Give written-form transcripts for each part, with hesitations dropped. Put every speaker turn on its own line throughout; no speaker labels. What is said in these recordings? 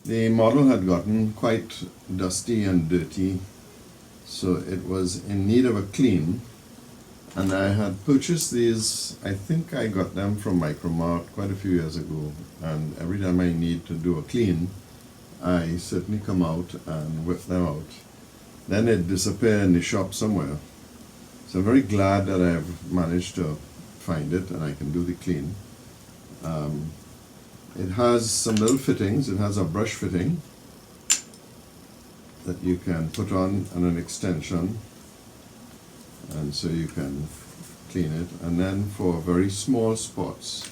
The model had gotten quite dusty and dirty, so it was in need of a clean. And I had purchased these, I think I got them from Micromart quite a few years ago. And every time I need to do a clean, I certainly come out and whip them out. Then they disappear in the shop somewhere. So I'm very glad that I've managed to find it and I can do the clean. It has some little fittings. It has a brush fitting that you can put on and an extension, and so you can clean it. And then for very small spots,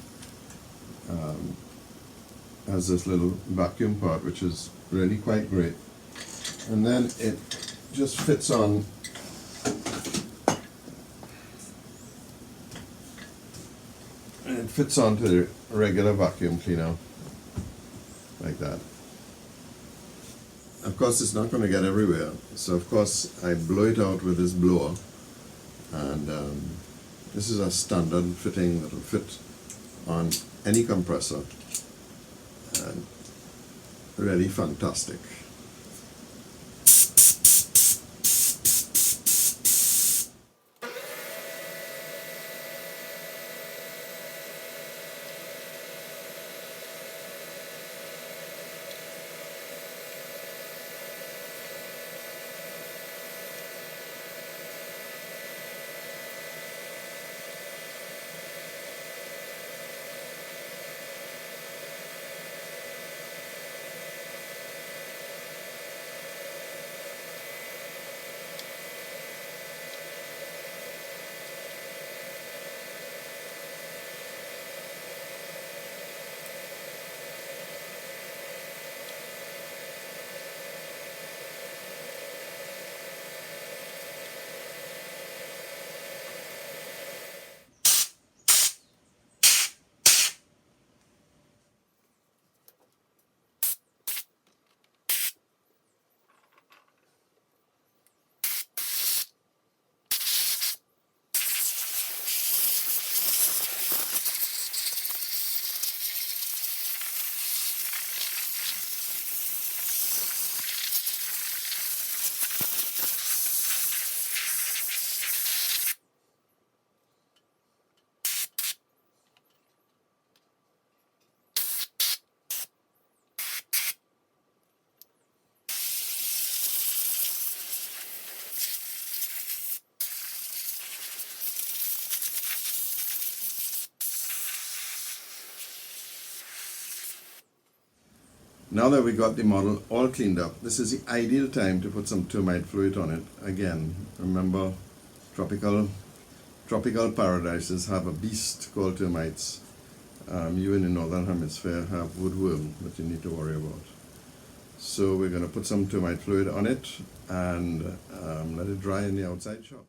has this little vacuum part which is really quite great. And then it just fits on and it fits onto the regular vacuum cleaner like that. Of course it's not going to get everywhere, so of course I blow it out with this blower, and this is a standard fitting that will fit on any compressor, and really fantastic. Now that we got the model all cleaned up, this is the ideal time to put some termite fluid on it. Again, remember, tropical paradises have a beast called termites. You in the northern hemisphere have woodworm that you need to worry about. So we're going to put some termite fluid on it and let it dry in the outside shop.